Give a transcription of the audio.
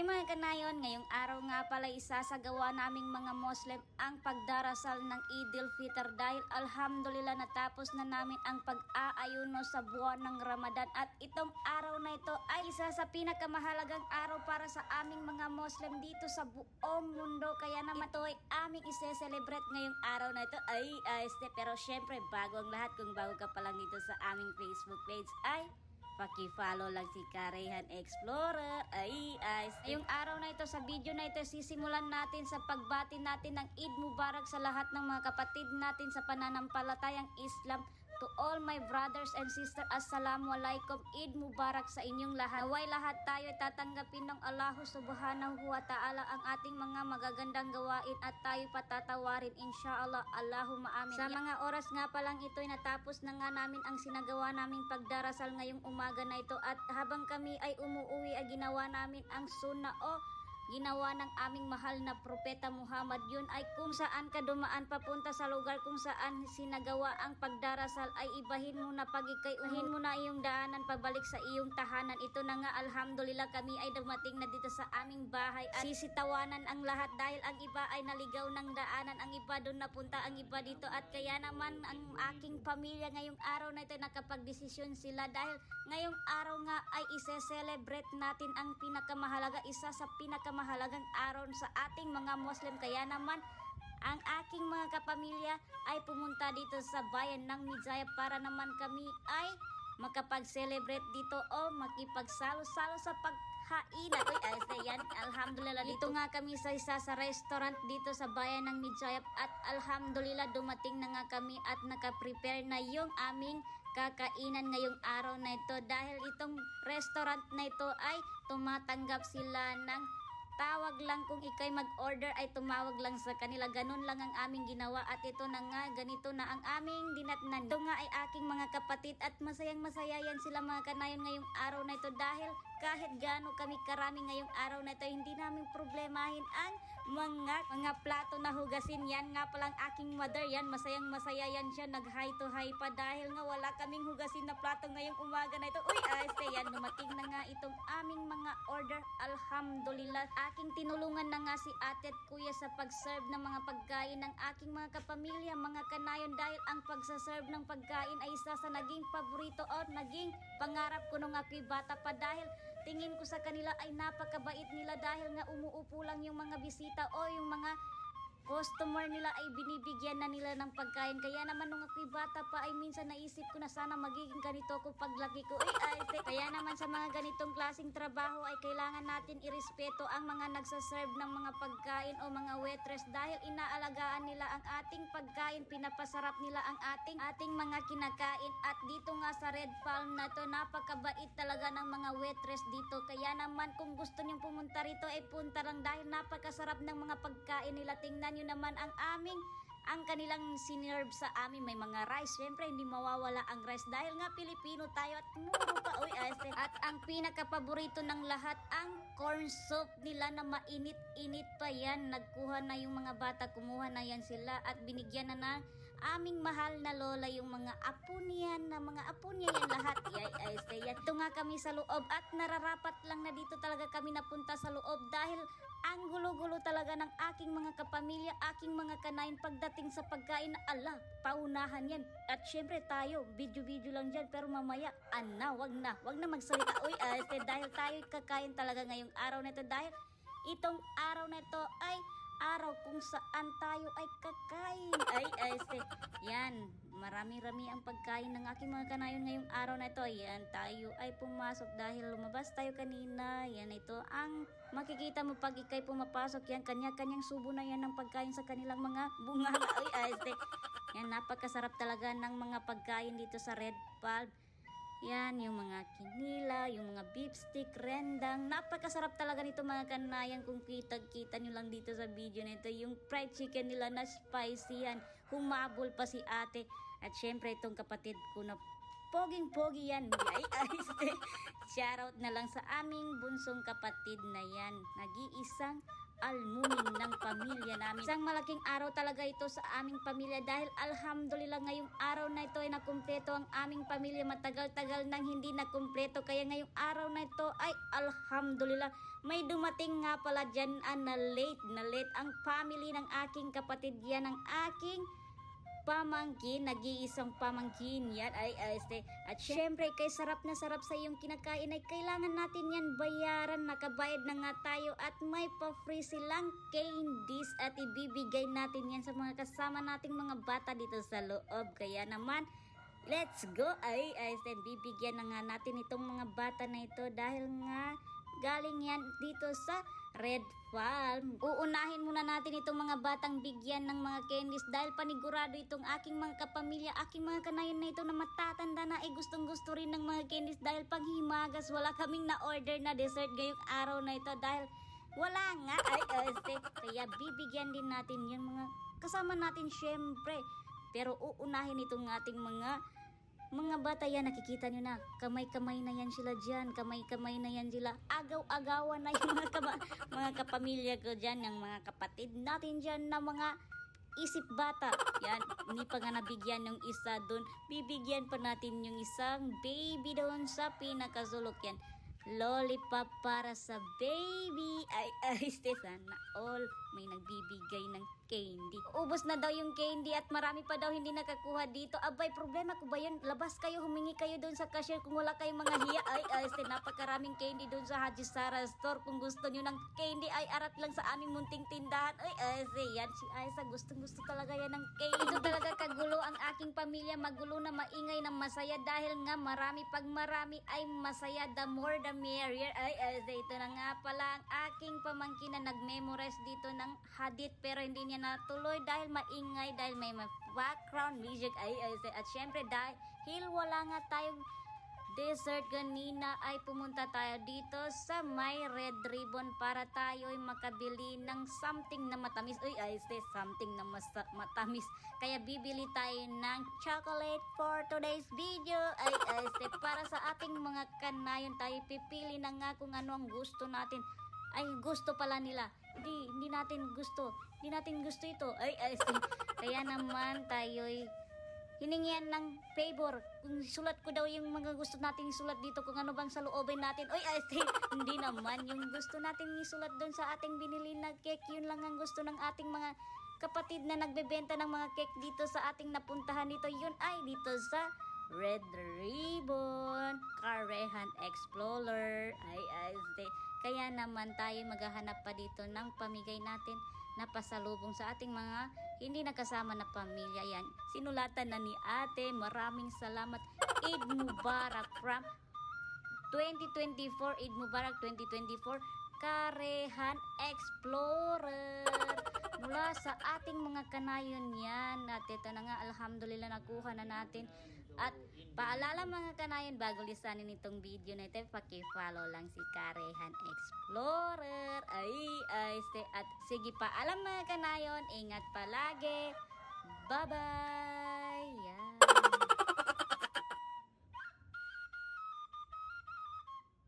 mga kanayon, ngayong araw nga pala isasagawa naming mga Muslim ang pagdarasal ng Idul Fitr dahil alhamdulillah natapos na namin ang pag-aayuno sa buwan ng Ramadan at itong araw na ito ay isa sa pinakamahalagang araw para sa aming mga Muslim dito sa buong mundo. Kaya naman ito ay aming ise-celebrate ngayong araw na ito. Pero syempre bago ang lahat, kung bago ka pa lang dito sa aming Facebook page ay paki-follow lang si Karehan Explorer. Ngayong araw na ito, sa video na ito, sisimulan natin sa pagbati natin ng Eid Mubarak sa lahat ng mga kapatid natin sa pananampalatayang Islam. To all my brothers and sisters, Assalamualaikum, Eid Mubarak sa inyong lahat. Naway lahat tayo ay tatanggapin ng Allah Subhanahu wa Ta'ala ang ating mga magagandang gawain at tayo patatawarin insyaAllah. Allahumma amin. Sa mga oras nga pa lang ito ay natapos na nga namin ang sinagawa naming pagdarasal ngayong umaga na ito at habang kami ay umuwi ay ginawa namin ang sunnah o ginawa ng aming mahal na propeta Muhammad. Yun ay kung saan ka dumaan papunta sa lugar kung saan sinagawa ang pagdarasal ay ibahin mo na pag ikay uhin mo na iyong daanan pabalik sa iyong tahanan. Ito na nga, alhamdulillah, kami ay dumating na dito sa aming bahay at sisitawanan ang lahat dahil ang iba ay naligaw ng daanan, ang iba doon napunta, ang iba dito, at kaya naman ang aking pamilya ngayong araw na ito nakapagdesisyon sila dahil ngayong araw nga ay ise-celebrate natin ang pinakamahalaga, isa sa pinakamahalagang araw sa ating mga Muslim. Kaya naman ang aking mga kapamilya ay pumunta dito sa bayan ng Mijayap para naman kami ay makapag-celebrate dito o makipagsalo-salo sa paghainan. Alhamdulillah, dito nga kami sa isa sa restaurant dito sa bayan ng Mijayap at alhamdulillah dumating na nga kami at nakaprepare na yung aming kakainan ngayong araw na ito dahil itong restaurant na ito ay tumatanggap sila ng tawag lang. Kung ikay mag-order ay tumawag lang sa kanila. Ganun lang ang aming ginawa at ito na nga, ganito na ang aming dinatnan. Ito nga ay aking mga kapatid at masayang masaya yan sila mga kanayon ngayong araw na ito dahil kahit gaano kami karami ngayong araw na ito, hindi namin problemahin ang mga plato na hugasin. Yan nga palang aking mother, yan masayang masaya yan siya, nag high to high pa dahil nga wala kaming hugasin na plato ngayong umaga na ito. Yan, dumating na nga itong aming mga order, alhamdulillah. Aking tinulungan na nga si ate at kuya sa pag-serve ng mga pagkain ng aking mga kapamilya, mga kanayon, dahil ang pagsaserve ng pagkain ay isa sa naging paborito o naging pangarap ko nung ako'y bata pa dahil tingin ko sa kanila ay napakabait nila dahil nga umuupo lang yung mga bisita o yung mga customer nila ay binibigyan na nila ng pagkain. Kaya naman nung ako'y bata pa ay minsan naisip ko na sana magiging ganito ko paglaki ko. Kaya naman sa mga ganitong klaseng trabaho ay kailangan natin irespeto ang mga nagsaserve ng mga pagkain o mga waitress dahil inaalagaan nila ang ating pagkain, pinapasarap nila ang ating mga kinakain. At dito nga sa Red Palm na to, napakabait talaga ng mga waitress dito. Kaya naman kung gusto niyong pumunta rito ay punta lang dahil napakasarap ng mga pagkain nila. Tingnan nyo naman ang kanilang sinerve sa amin. May mga rice, syempre hindi mawawala ang rice dahil nga Pilipino tayo at muro pa. At ang pinakapaborito ng lahat, ang corn soup nila na mainit-init pa yan. Nagkuha na yung mga bata, kumuha na yan sila at binigyan na ng aming mahal na lola yung mga apo niyan yan lahat. Ito nga kami sa loob at nararapat lang na dito talaga kami napunta sa loob dahil ang gulo-gulo talaga ng aking mga kapamilya, aking mga kanayin pagdating sa pagkain na paunahan yan. At syempre tayo, video-video lang dyan, pero mamaya, wag na magsalita. Dahil tayo kakain talaga ngayong araw na ito dahil itong araw na ito ay araw kung saan tayo ay kakain. Yan, marami-rami ang pagkain ng aking mga kanayon ngayong araw na ito. Yan, tayo ay pumasok dahil lumabas tayo kanina. Yan, ito ang makikita mo pag ikay pumapasok. Yan, kanya-kanyang subo na yan ng pagkain sa kanilang mga bunga. Yan, napakasarap talaga ng mga pagkain dito sa Red Palm. Yan, yung mga kinila, yung mga beef stick, rendang. Napakasarap talaga nito mga kanayan. Kung kita nyo lang dito sa video na ito, yung fried chicken nila na spicy yan. Humabol pa si ate. At syempre itong kapatid ko na poging-pogi yan. Shoutout na lang sa aming bunsong kapatid na yan. Nag-iisang almunin ng pamilya namin. Isang malaking araw talaga ito sa aming pamilya dahil alhamdulillah ngayong araw na ito ay nakumpleto ang aming pamilya. Matagal-tagal nang hindi nakumpleto kaya ngayong araw na ito ay alhamdulillah may dumating nga pala dyan na late ang family ng aking kapatid. Yan ang aking pamangkin, nag-iisang pamangkin yan at syempre kay sarap na sarap sa iyong kinakain ay kailangan natin yan bayaran. Nakabayad na nga tayo at may pa-free silang candies at ibibigay natin yan sa mga kasama nating mga bata dito sa loob. Kaya naman let's go bibigyan na nga natin itong mga bata na ito dahil nga galing yan dito sa Red Farm. Uunahin muna natin itong mga batang bigyan ng mga candies dahil panigurado itong aking mga kapamilya, aking mga kanayon na ito na matatanda na ay gustong gusto rin ng mga candies dahil panghimagas wala kaming na-order na dessert ngayong araw na ito dahil wala nga kaya bibigyan din natin yung mga kasama natin syempre. Pero uunahin itong ating mga bata yan, nakikita nyo na, kamay-kamay na yan sila dyan, kamay-kamay na yan sila, agaw-agawan na yung mga kapamilya ko dyan, yung mga kapatid natin dyan na mga isip bata. Yan, hindi pa nga nabigyan yung isa doon, bibigyan pa natin yung isang baby doon sa pinakasulok yan. Lollipop para sa baby. Sana all may nagbibigay ng candy. Ubos na daw yung candy at marami pa daw hindi nakakuha dito. Abay, problema ko ba yun? Labas kayo, humingi kayo doon sa cashier kung wala kayong mga hiya. Napakaraming candy doon sa Haji Sara store. Kung gusto nyo ng candy ay arat lang sa aming munting tindahan. Yan si Aiza, gustong talaga yan ng candy. Ito talaga kagulo ang aking pamilya, magulo na maingay na masaya dahil nga marami pag marami ay masaya, the more the merrier. Ito na nga pala ang aking pamangkin na nag-memorize dito ng hadith pero hindi niya natuloy dahil maingay, dahil may background music. At syempre dahil wala nga tayong dessert kanina ay pumunta tayo dito sa may Red Ribbon para tayo ay makabili ng something na matamis. Something na matamis. Kaya bibili tayo ng chocolate for today's video. Para sa ating mga kanayon tayo pipili na nga kung ano ang gusto natin. Ay, gusto pala nila. Hindi natin gusto. Hindi natin gusto ito. Kaya naman tayo'y hiningian ng favor. Kung sulat ko daw yung mga gusto nating isulat dito, kung ano bang sa loobin natin. Hindi naman. Yung gusto nating isulat doon sa ating binili na cake, yun lang ang gusto ng ating mga kapatid na nagbebenta ng mga cake dito sa ating napuntahan dito. Yun ay dito sa Red Ribbon Karehan Explorer. Kaya naman tayo maghahanap pa dito ng pamigay natin na pasalubong sa ating mga hindi nakasama na pamilya. Yan, sinulatan na ni ate. Maraming salamat. Eid Mubarak from 2024. Eid Mubarak 2024 Karehan Explorer mula sa ating mga kanayon yan. At ito na nga, alhamdulillah, nakuha na natin. At paalala mga kanayon, bago lisanin itong video na ito, paki-follow lang si Karehan Explorer. At sige, paalam mga kanayon, ingat palagi. Bye-bye!